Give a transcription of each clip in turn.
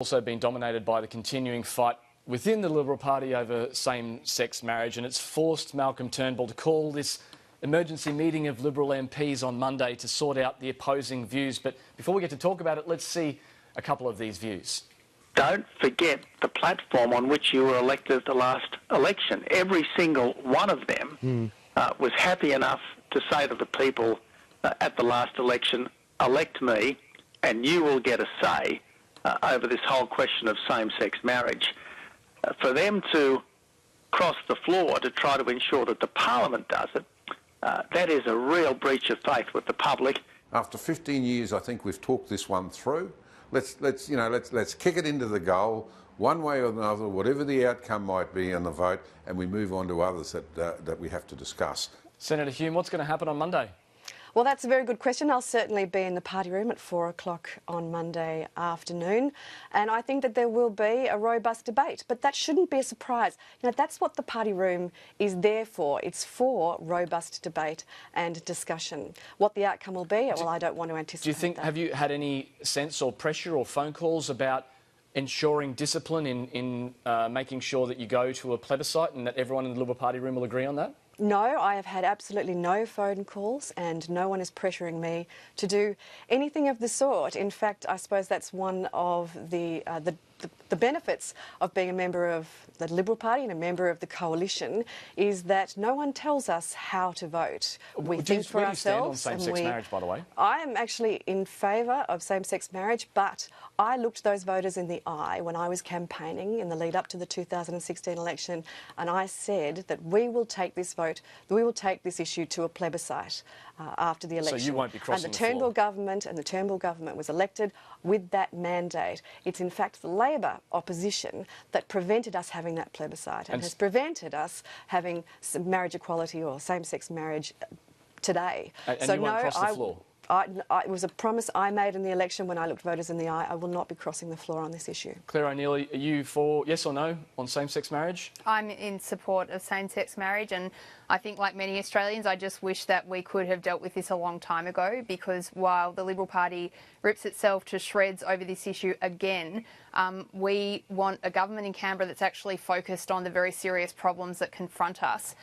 Also been dominated by the continuing fight within the Liberal Party over same-sex marriage, and it's forced Malcolm Turnbull to call this emergency meeting of Liberal MPs on Monday to sort out the opposing views. But before we get to talk about it, let's see a couple of these views. Don't forget the platform on which you were elected at the last election. Every single one of them was happy enough to say to the people at the last election, elect me and you will get a say over this whole question of same-sex marriage. For them to cross the floor to try to ensure that the Parliament does it, that is a real breach of faith with the public. After 15 years, I think we've talked this one through. Let's kick it into the goal, one way or another, whatever the outcome might be in the vote, and we move on to others that we have to discuss. Senator Hume, what's going to happen on Monday? Well, that's a very good question. I'll certainly be in the party room at 4 o'clock on Monday afternoon, and I think that there will be a robust debate, but that shouldn't be a surprise. You know, that's what the party room is there for. It's for robust debate and discussion. What the outcome will be, well, I don't want to anticipate. Do you think, have you had any sense or pressure or phone calls about ensuring discipline in making sure that you go to a plebiscite and that everyone in the Liberal Party room will agree on that? No, I have had absolutely no phone calls and no one is pressuring me to do anything of the sort. In fact, I suppose that's one of the benefits of being a member of the Liberal Party and a member of the coalition is that no one tells us how to vote. We think for ourselves. Where do you stand on same-sex marriage, by the way? I am actually in favour of same-sex marriage, but I looked those voters in the eye when I was campaigning in the lead up to the 2016 election, and I said that we will take this vote, we will take this issue to a plebiscite after the election. So you won't be crossing the floor. And the Turnbull government was elected with that mandate. It's in fact the Labor opposition that prevented us having that plebiscite and has prevented us having marriage equality or same-sex marriage today. And so you won't cross the floor? It was a promise I made in the election when I looked voters in the eye. I will not be crossing the floor on this issue. Claire O'Neill, are you for yes or no on same-sex marriage? I'm in support of same-sex marriage, and I think, like many Australians, I just wish that we could have dealt with this a long time ago, because while the Liberal Party rips itself to shreds over this issue again, we want a government in Canberra that's actually focused on the very serious problems that confront us,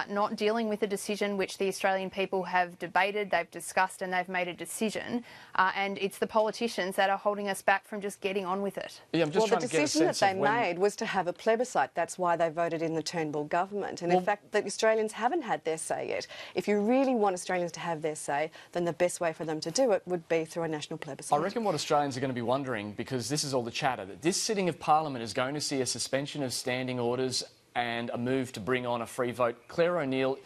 not dealing with a decision which the Australian people have debated, they've discussed and they've made a decision, and it's the politicians that are holding us back from just getting on with it. Yeah, I'm just well, the decision that they made was to have a plebiscite. That's why they voted in the Turnbull government. And in fact, the Australians haven't had their say yet. If you really want Australians to have their say, then the best way for them to do it would be through a national plebiscite. I reckon what Australians are going to be wondering, because this is all the chatter, that this sitting of Parliament is going to see a suspension of standing orders and a move to bring on a free vote. Claire O'Neill,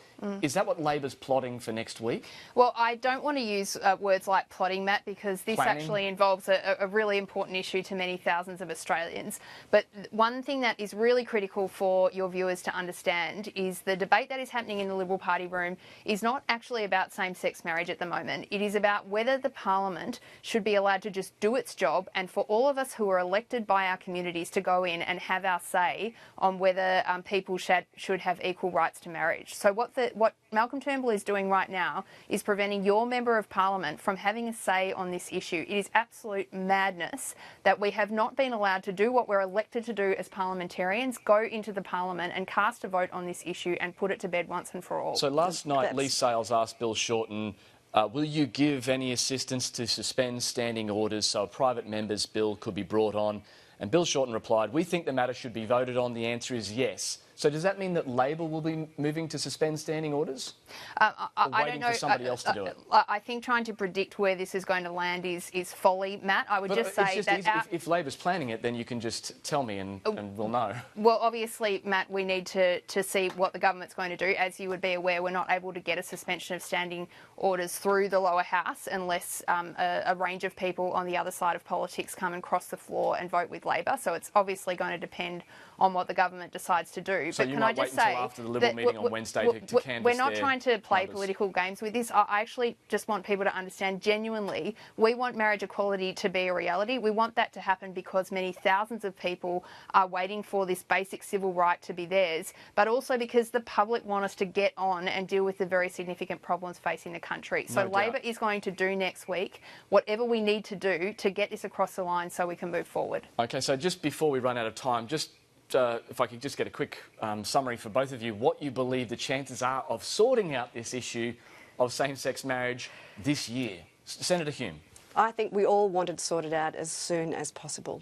is that what Labor's plotting for next week? Well, I don't want to use words like plotting, Matt, because this actually involves a really important issue to many thousands of Australians. But one thing that is really critical for your viewers to understand is the debate that is happening in the Liberal Party room is not actually about same-sex marriage at the moment. It is about whether the Parliament should be allowed to just do its job, and for all of us who are elected by our communities to go in and have our say on whether people should have equal rights to marriage. So what Malcolm Turnbull is doing right now is preventing your Member of Parliament from having a say on this issue. It is absolute madness that we have not been allowed to do what we're elected to do as parliamentarians, go into the Parliament and cast a vote on this issue and put it to bed once and for all. So last night, Lee Sales asked Bill Shorten, will you give any assistance to suspend standing orders so a private member's bill could be brought on? And Bill Shorten replied, we think the matter should be voted on. The answer is yes. So does that mean that Labor will be moving to suspend standing orders? I don't know. For somebody else to do it? I think trying to predict where this is going to land is folly, Matt. I would just say that if Labor's planning it, then you can just tell me and we'll know. Well, obviously, Matt, we need to see what the government's going to do. As you would be aware, we're not able to get a suspension of standing orders through the lower house unless a range of people on the other side of politics come and cross the floor and vote with Labor. So it's obviously going to depend on what the government decides to do. true. So but you can might I wait just until say after the Liberal that meeting on Wednesday to canvass we're not their trying to play numbers. political games with this. I actually just want people to understand genuinely we want marriage equality to be a reality. We want that to happen because many thousands of people are waiting for this basic civil right to be theirs, but also because the public want us to get on and deal with the very significant problems facing the country. So Labor is going to do next week whatever we need to do to get this across the line so we can move forward. Okay, so just before we run out of time, just if I could just get a quick summary for both of you, what you believe the chances are of sorting out this issue of same-sex marriage this year. Senator Hume. I think we all want it sorted out as soon as possible.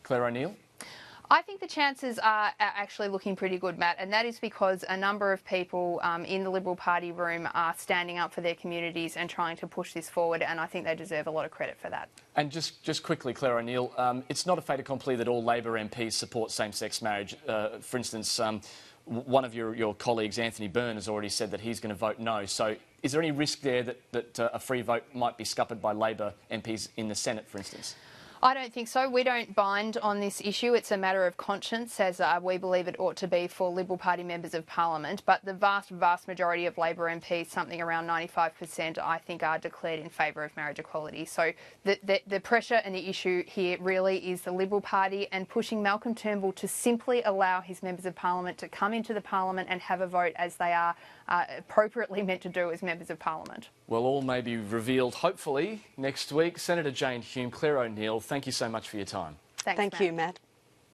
Claire O'Neill. I think the chances are actually looking pretty good, Matt, and that is because a number of people in the Liberal Party room are standing up for their communities and trying to push this forward, and I think they deserve a lot of credit for that. And just quickly, Claire O'Neill, it's not a fait accompli that all Labor MPs support same-sex marriage. For instance, one of your colleagues, Anthony Byrne, has already said that he's going to vote no. So is there any risk there that a free vote might be scuppered by Labor MPs in the Senate, for instance? I don't think so. We don't bind on this issue. It's a matter of conscience, as we believe it ought to be for Liberal Party members of Parliament. But the vast majority of Labor MPs, something around 95%, I think are declared in favour of marriage equality. So the pressure and the issue here really is the Liberal Party and pushing Malcolm Turnbull to simply allow his members of Parliament to come into the Parliament and have a vote as they are appropriately meant to do as members of Parliament. Well, all may be revealed, hopefully, next week. Senator Jane Hume, Claire O'Neill, thank you so much for your time. Thanks, Thank Matt. you, Matt.